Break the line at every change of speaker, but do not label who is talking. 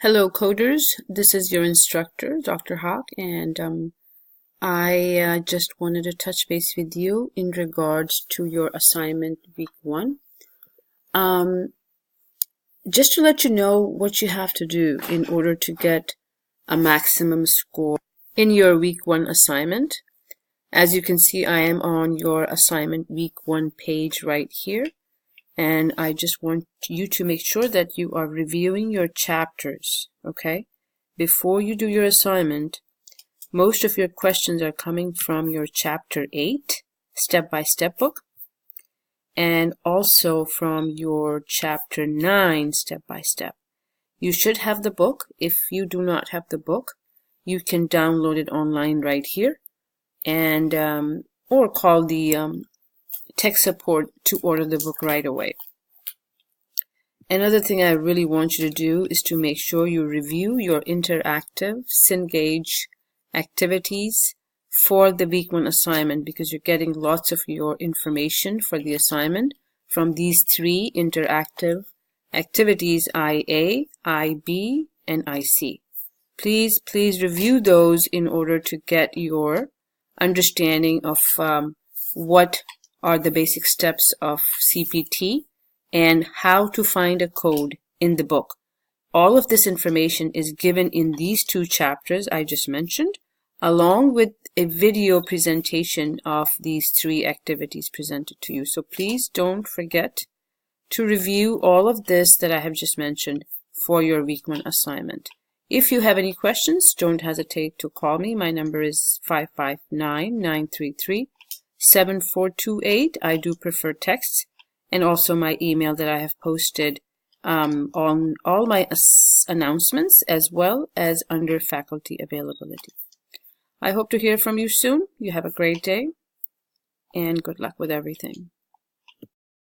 Hello coders, this is your instructor, Dr. Hawk, and I just wanted to touch base with you in regards to your assignment week 1. Just to let you know what you have to do in order to get a maximum score in your week 1 assignment. As you can see, I am on your assignment week 1 page right here. And I just want you to make sure that you are reviewing your chapters, okay? Before you do your assignment, most of your questions are coming from your chapter 8 step-by-step book and also from your chapter 9 step-by-step. You should have the book. If you do not have the book, you can download it online right here and or call the tech support to order the book right away. Another thing I really want you to do is to make sure you review your interactive Cengage activities for the week 1 assignment, because you're getting lots of your information for the assignment from these 3 interactive activities, IA, IB, and IC. Please review those in order to get your understanding of what are the basic steps of CPT and how to find a code in the book. All of this information is given in these 2 chapters I just mentioned, along with a video presentation of these 3 activities presented to you. So please don't forget to review all of this that I have just mentioned for your week 1 assignment. If you have any questions, don't hesitate to call me. My number is 559-933-7428. I do prefer texts, and also my email that I have posted on all my announcements as well as under faculty availability. I hope to hear from you soon. You have a great day and good luck with everything.